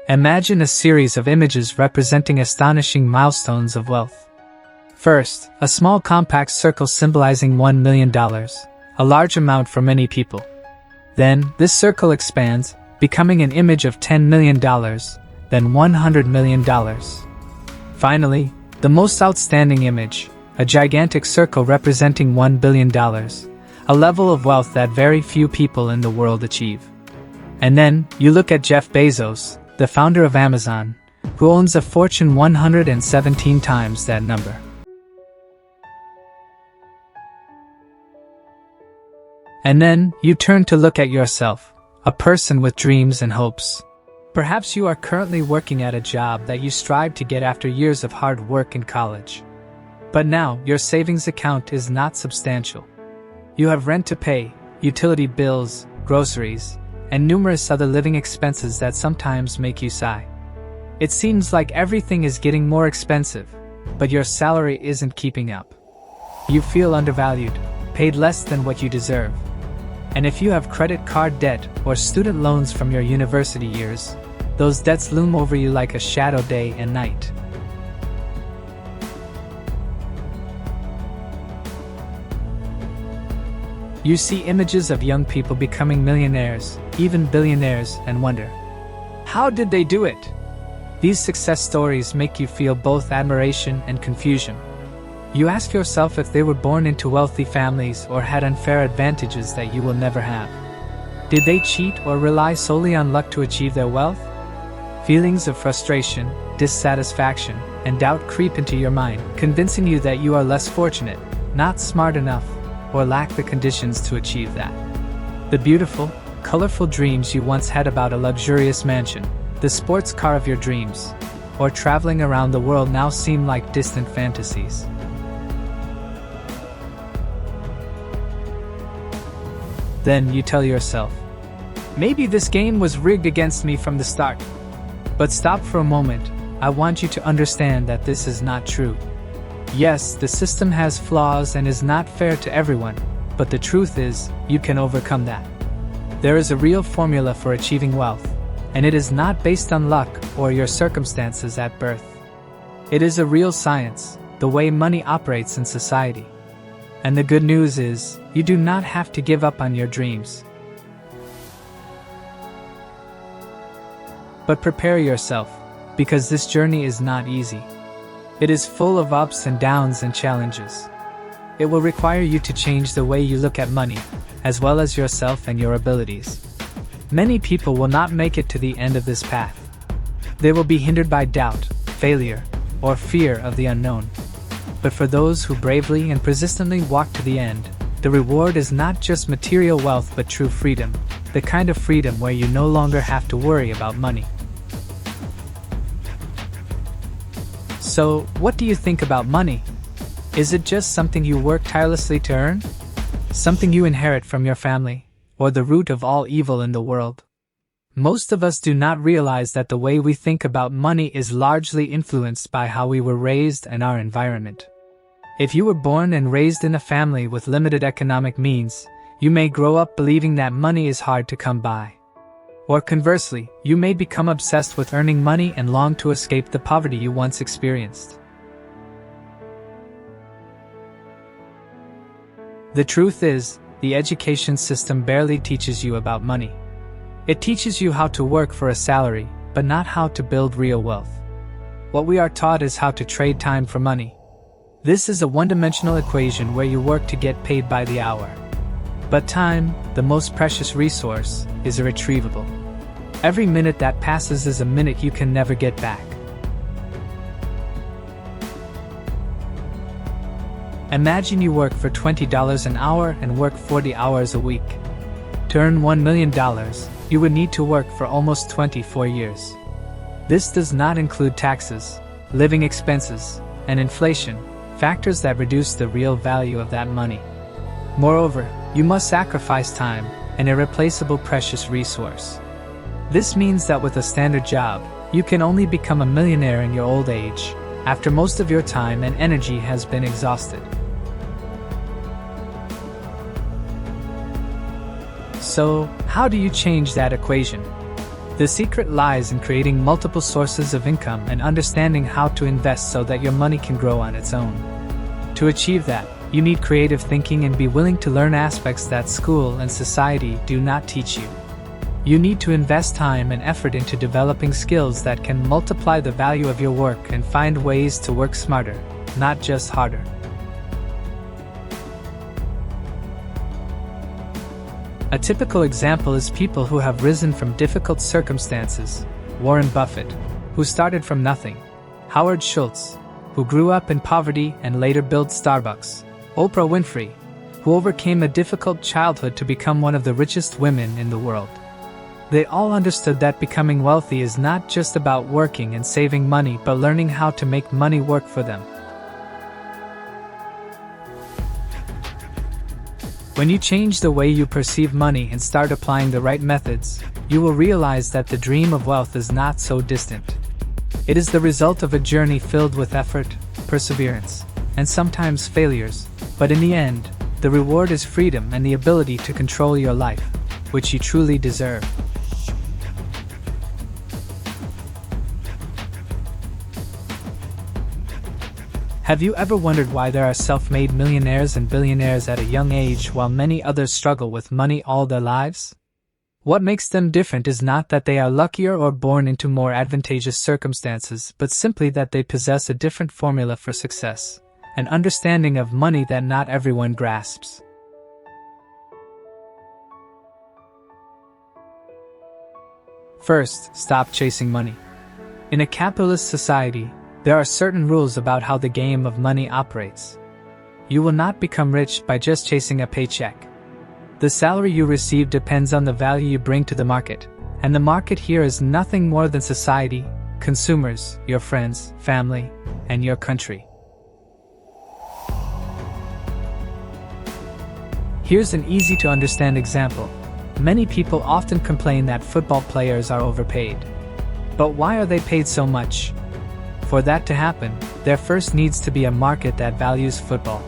Imagine a series of images representing astonishing milestones of wealth. First, a small compact circle symbolizing $1 million, a large amount for many people. Then, this circle expands, becoming an image of $10 million, then $100 million. Finally, the most outstanding image, a gigantic circle representing $1 billion, a level of wealth that very few people in the world achieve. And then, you look at Jeff Bezos, the founder of Amazon, who owns a fortune 117 times that number. And then, you turn to look at yourself, a person with dreams and hopes. Perhaps you are currently working at a job that you strive to get after years of hard work in college. But now, your savings account is not substantial. You have rent to pay, utility bills, groceries, and numerous other living expenses that sometimes make you sigh. It seems like everything is getting more expensive, but your salary isn't keeping up. You feel undervalued, paid less than what you deserve. And if you have credit card debt or student loans from your university years, those debts loom over you like a shadow day and night. You see images of young people becoming millionaires, even billionaires, and wonder, how did they do it? These success stories make you feel both admiration and confusion. You ask yourself if they were born into wealthy families or had unfair advantages that you will never have. Did they cheat or rely solely on luck to achieve their wealth? Feelings of frustration, dissatisfaction, and doubt creep into your mind, convincing you that you are less fortunate, not smart enough, or lack the conditions to achieve that. The beautiful, colorful dreams you once had about a luxurious mansion, the sports car of your dreams, or traveling around the world now seem like distant fantasies. Then you tell yourself, maybe this game was rigged against me from the start. But stop for a moment. I want you to understand that this is not true. Yes, the system has flaws and is not fair to everyone, but the truth is, you can overcome that. There is a real formula for achieving wealth, and it is not based on luck or your circumstances at birth. It is a real science, the way money operates in society. And the good news is, you do not have to give up on your dreams. But prepare yourself, because this journey is not easy. It is full of ups and downs and challenges. It will require you to change the way you look at money, as well as yourself and your abilities. Many people will not make it to the end of this path. They will be hindered by doubt, failure, or fear of the unknown. But for those who bravely and persistently walk to the end, the reward is not just material wealth but true freedom, the kind of freedom where you no longer have to worry about money. So, what do you think about money? Is it just something you work tirelessly to earn? Something you inherit from your family? Or the root of all evil in the world? Most of us do not realize that the way we think about money is largely influenced by how we were raised and our environment. If you were born and raised in a family with limited economic means, you may grow up believing that money is hard to come by. Or conversely, you may become obsessed with earning money and long to escape the poverty you once experienced. The truth is, the education system barely teaches you about money. It teaches you how to work for a salary, but not how to build real wealth. What we are taught is how to trade time for money. This is a one-dimensional equation where you work to get paid by the hour. But time, the most precious resource, is irretrievable. Every minute that passes is a minute you can never get back. Imagine you work for $20 an hour and work 40 hours a week. To earn $1 million, you would need to work for almost 24 years. This does not include taxes, living expenses, and inflation, factors that reduce the real value of that money. Moreover, you must sacrifice time, an irreplaceable precious resource. This means that with a standard job, you can only become a millionaire in your old age, after most of your time and energy has been exhausted. So, how do you change that equation? The secret lies in creating multiple sources of income and understanding how to invest so that your money can grow on its own. To achieve that, you need creative thinking and be willing to learn aspects that school and society do not teach you. You need to invest time and effort into developing skills that can multiply the value of your work and find ways to work smarter, not just harder. A typical example is people who have risen from difficult circumstances. Warren Buffett, who started from nothing. Howard Schultz, who grew up in poverty and later built Starbucks. Oprah Winfrey, who overcame a difficult childhood to become one of the richest women in the world. They all understood that becoming wealthy is not just about working and saving money but learning how to make money work for them. When you change the way you perceive money and start applying the right methods, you will realize that the dream of wealth is not so distant. It is the result of a journey filled with effort, perseverance, and sometimes failures, but in the end, the reward is freedom and the ability to control your life, which you truly deserve. Have you ever wondered why there are self-made millionaires and billionaires at a young age while many others struggle with money all their lives? What makes them different is not that they are luckier or born into more advantageous circumstances, but simply that they possess a different formula for success, an understanding of money that not everyone grasps. First, stop chasing money. In a capitalist society, there are certain rules about how the game of money operates. You will not become rich by just chasing a paycheck. The salary you receive depends on the value you bring to the market, and the market here is nothing more than society, consumers, your friends, family, and your country. Here's an easy-to-understand example. Many people often complain that football players are overpaid. But why are they paid so much? For that to happen, there first needs to be a market that values football.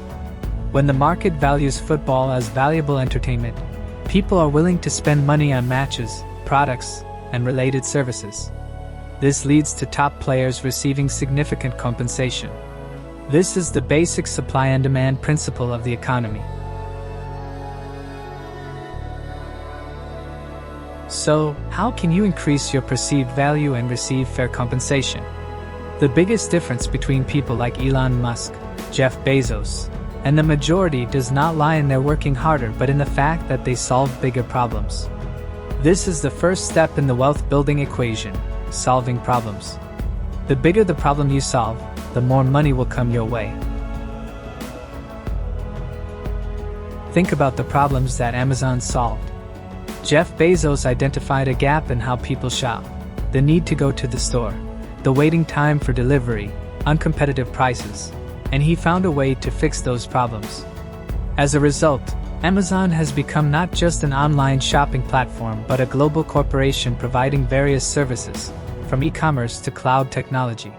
When the market values football as valuable entertainment, people are willing to spend money on matches, products, and related services. This leads to top players receiving significant compensation. This is the basic supply and demand principle of the economy. So, how can you increase your perceived value and receive fair compensation? The biggest difference between people like Elon Musk, Jeff Bezos, and the majority does not lie in their working harder but in the fact that they solve bigger problems. This is the first step in the wealth-building equation, solving problems. The bigger the problem you solve, the more money will come your way. Think about the problems that Amazon solved. Jeff Bezos identified a gap in how people shop, the need to go to the store, the waiting time for delivery, uncompetitive prices, and he found a way to fix those problems. As a result, Amazon has become not just an online shopping platform but a global corporation providing various services, from e-commerce to cloud technology.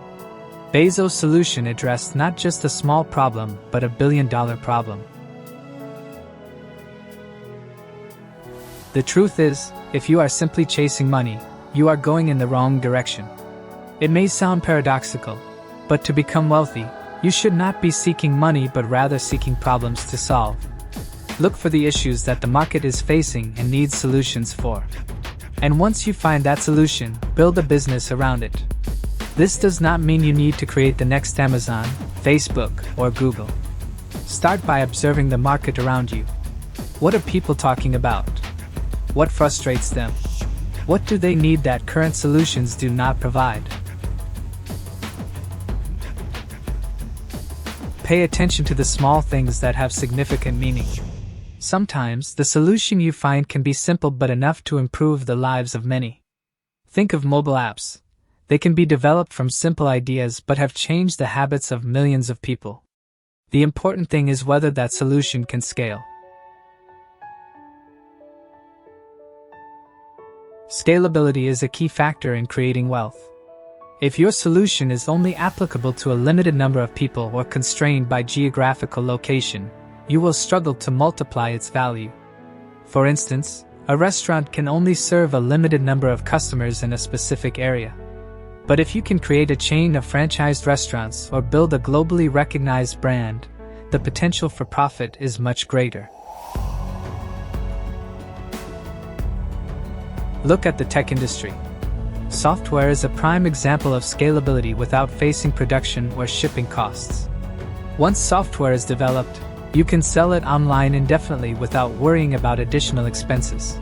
Bezos' solution addressed not just a small problem but a billion-dollar problem. The truth is, if you are simply chasing money, you are going in the wrong direction. It may sound paradoxical, but to become wealthy, you should not be seeking money but rather seeking problems to solve. Look for the issues that the market is facing and needs solutions for. And once you find that solution, build a business around it. This does not mean you need to create the next Amazon, Facebook, or Google. Start by observing the market around you. What are people talking about? What frustrates them? What do they need that current solutions do not provide? Pay attention to the small things that have significant meaning. Sometimes, the solution you find can be simple but enough to improve the lives of many. Think of mobile apps. They can be developed from simple ideas but have changed the habits of millions of people. The important thing is whether that solution can scale. Scalability is a key factor in creating wealth. If your solution is only applicable to a limited number of people or constrained by geographical location, you will struggle to multiply its value. For instance, A restaurant can only serve a limited number of customers in a specific area. But if you can create a chain of franchised restaurants or build a globally recognized brand, the potential for profit is much greater. Look at the tech industry. Software is a prime example of scalability without facing production or shipping costs. Once software is developed, you can sell it online indefinitely without worrying about additional expenses.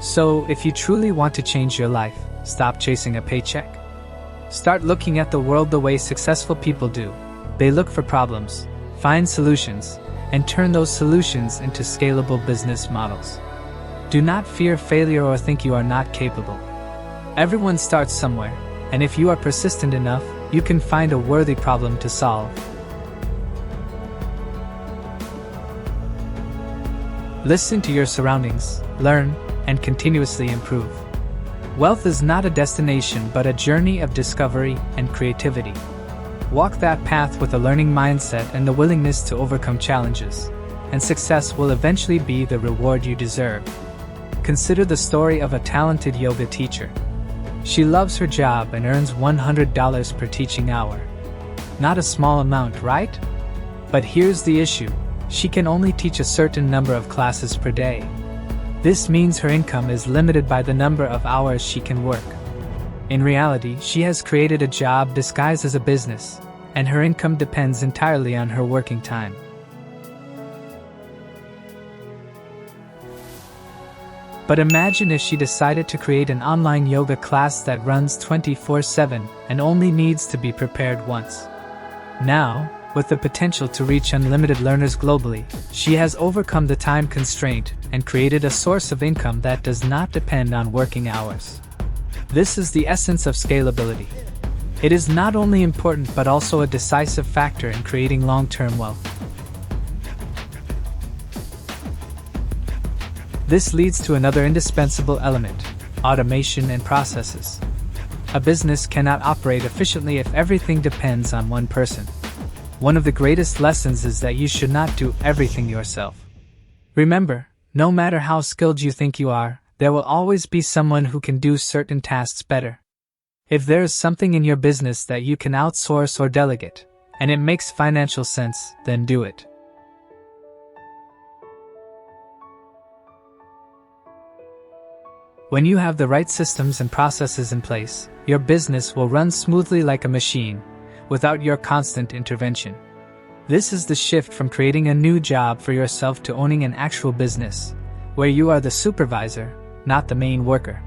So, if you truly want to change your life, stop chasing a paycheck. Start looking at the world the way successful people do. They look for problems, find solutions, and turn those solutions into scalable business models. Do not fear failure or think you are not capable. Everyone starts somewhere, and if you are persistent enough, you can find a worthy problem to solve. Listen to your surroundings, learn, and continuously improve. Wealth is not a destination but a journey of discovery and creativity. Walk that path with a learning mindset and the willingness to overcome challenges, and success will eventually be the reward you deserve. Consider the story of a talented yoga teacher. She loves her job and earns $100 per teaching hour. Not a small amount, right? But here's the issue. She can only teach a certain number of classes per day. This means her income is limited by the number of hours she can work. In reality, she has created a job disguised as a business, and her income depends entirely on her working time. But imagine if she decided to create an online yoga class that runs 24/7 and only needs to be prepared once. Now, with the potential to reach unlimited learners globally, she has overcome the time constraint and created a source of income that does not depend on working hours. This is the essence of scalability. It is not only important but also a decisive factor in creating long-term wealth. This leads to another indispensable element: automation and processes. A business cannot operate efficiently if everything depends on one person. One of the greatest lessons is that you should not do everything yourself. Remember, no matter how skilled you think you are, there will always be someone who can do certain tasks better. If there is something in your business that you can outsource or delegate, and it makes financial sense, then do it. When you have the right systems and processes in place, your business will run smoothly like a machine, without your constant intervention. This is the shift from creating a new job for yourself to owning an actual business, where you are the supervisor, not the main worker.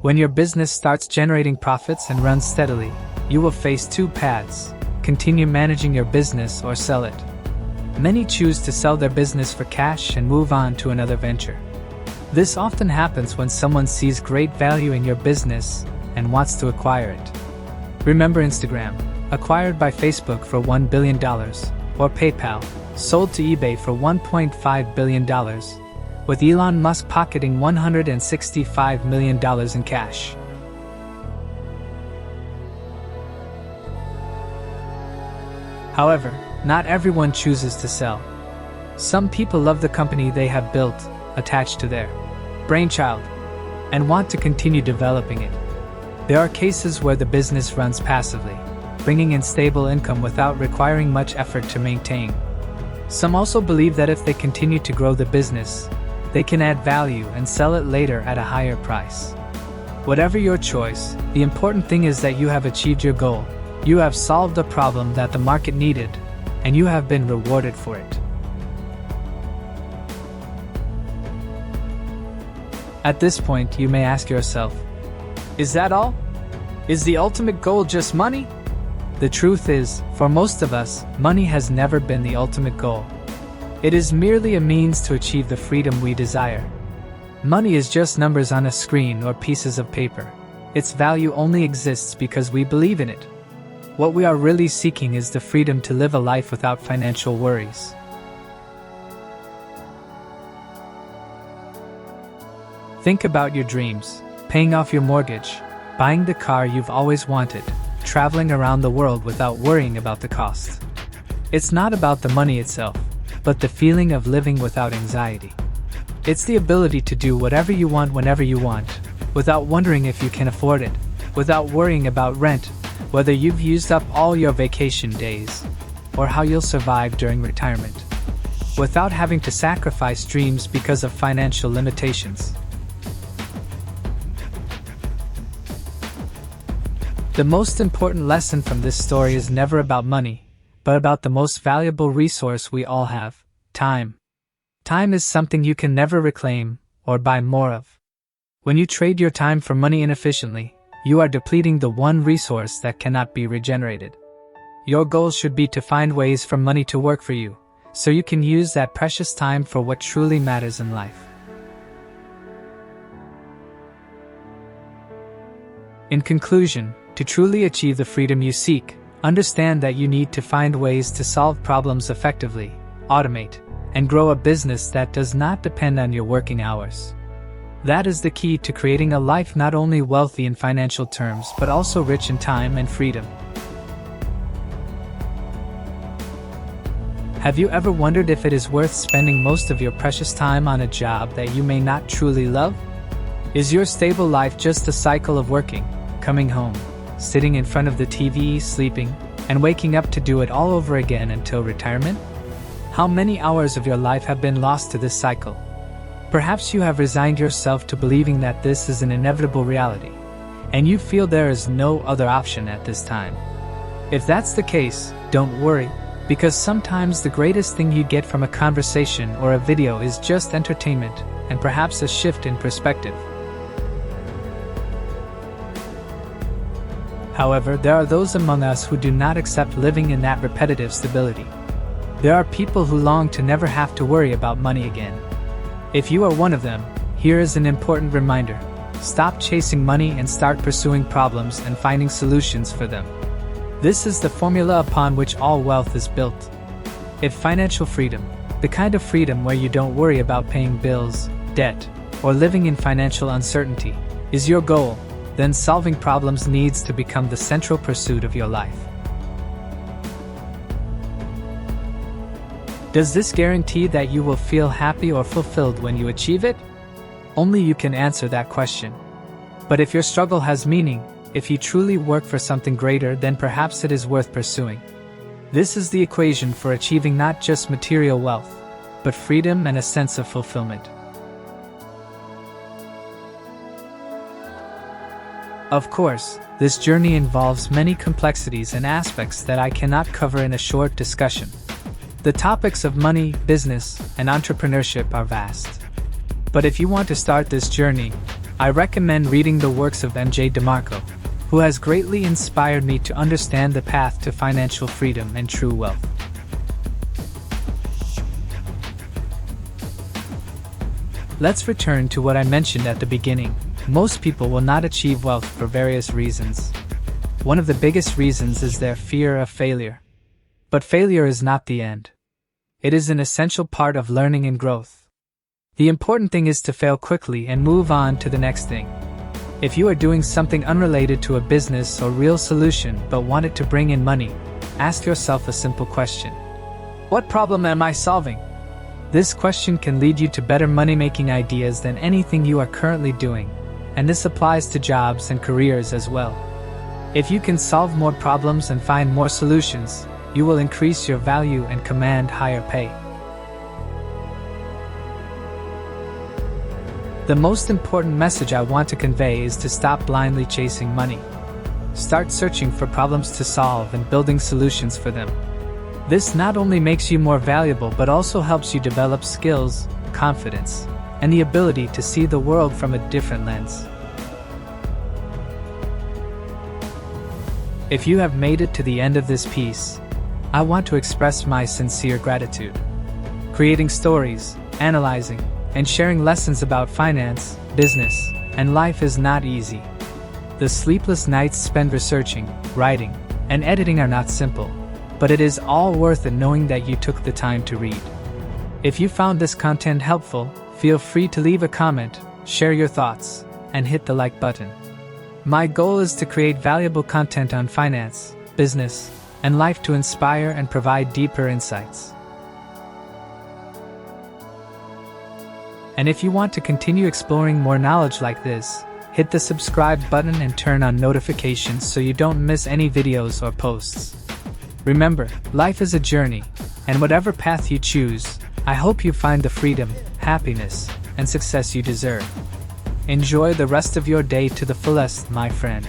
When your business starts generating profits and runs steadily, you will face two paths: continue managing your business or sell it. Many choose to sell their business for cash and move on to another venture. This often happens when someone sees great value in your business and wants to acquire it. Remember Instagram, acquired by Facebook for $1 billion, or PayPal, sold to eBay for $1.5 billion, with Elon Musk pocketing $165 million in cash. However, not everyone chooses to sell. Some people love the company they have built, attached to their brainchild, and want to continue developing it. There are cases where the business runs passively, bringing in stable income without requiring much effort to maintain. Some also believe that if they continue to grow the business, they can add value and sell it later at a higher price. Whatever your choice, the important thing is that you have achieved your goal, you have solved a problem that the market needed, and you have been rewarded for it. At this point, you may ask yourself, is that all? Is the ultimate goal just money? The truth is, for most of us, money has never been the ultimate goal. It is merely a means to achieve the freedom we desire. Money is just numbers on a screen or pieces of paper. Its value only exists because we believe in it. What we are really seeking is the freedom to live a life without financial worries. Think about your dreams: paying off your mortgage, buying the car you've always wanted, traveling around the world without worrying about the cost. It's not about the money itself, but the feeling of living without anxiety. It's the ability to do whatever you want whenever you want, without wondering if you can afford it, without worrying about rent, whether you've used up all your vacation days, or how you'll survive during retirement, without having to sacrifice dreams because of financial limitations. The most important lesson from this story is never about money, but about the most valuable resource we all have: time. Time is something you can never reclaim or buy more of. When you trade your time for money inefficiently, you are depleting the one resource that cannot be regenerated. Your goal should be to find ways for money to work for you, so you can use that precious time for what truly matters in life. In conclusion, to truly achieve the freedom you seek, understand that you need to find ways to solve problems effectively, automate, and grow a business that does not depend on your working hours. That is the key to creating a life not only wealthy in financial terms but also rich in time and freedom. Have you ever wondered if it is worth spending most of your precious time on a job that you may not truly love? Is your stable life just a cycle of working, coming home, sitting in front of the TV, sleeping, and waking up to do it all over again until retirement? How many hours of your life have been lost to this cycle? Perhaps you have resigned yourself to believing that this is an inevitable reality, and you feel there is no other option at this time. If that's the case, don't worry, because sometimes the greatest thing you get from a conversation or a video is just entertainment, and perhaps a shift in perspective. However, there are those among us who do not accept living in that repetitive stability. There are people who long to never have to worry about money again. If you are one of them, here is an important reminder: stop chasing money and start pursuing problems and finding solutions for them. This is the formula upon which all wealth is built. If financial freedom, the kind of freedom where you don't worry about paying bills, debt, or living in financial uncertainty, is your goal, then solving problems needs to become the central pursuit of your life. Does this guarantee that you will feel happy or fulfilled when you achieve it? Only you can answer that question. But if your struggle has meaning, if you truly work for something greater, then perhaps it is worth pursuing. This is the equation for achieving not just material wealth, but freedom and a sense of fulfillment. Of course, this journey involves many complexities and aspects that I cannot cover in a short discussion. The topics of money, business, and entrepreneurship are vast. But if you want to start this journey, I recommend reading the works of M.J. DeMarco, who has greatly inspired me to understand the path to financial freedom and true wealth. Let's return to what I mentioned at the beginning. Most people will not achieve wealth for various reasons. One of the biggest reasons is their fear of failure. But failure is not the end. It is an essential part of learning and growth. The important thing is to fail quickly and move on to the next thing. If you are doing something unrelated to a business or real solution but want it to bring in money, ask yourself a simple question: what problem am I solving? This question can lead you to better money-making ideas than anything you are currently doing, and this applies to jobs and careers as well. If you can solve more problems and find more solutions, you will increase your value and command higher pay. The most important message I want to convey is to stop blindly chasing money. Start searching for problems to solve and building solutions for them. This not only makes you more valuable but also helps you develop skills, confidence, and the ability to see the world from a different lens. If you have made it to the end of this piece, I want to express my sincere gratitude. Creating stories, analyzing, and sharing lessons about finance, business, and life is not easy. The sleepless nights spent researching, writing, and editing are not simple, but it is all worth it knowing that you took the time to read. If you found this content helpful, feel free to leave a comment, share your thoughts, and hit the like button. My goal is to create valuable content on finance, business, and life to inspire and provide deeper insights. And if you want to continue exploring more knowledge like this, hit the subscribe button and turn on notifications so you don't miss any videos or posts. Remember, life is a journey, and whatever path you choose, I hope you find the freedom, happiness, and success you deserve. Enjoy the rest of your day to the fullest, my friend.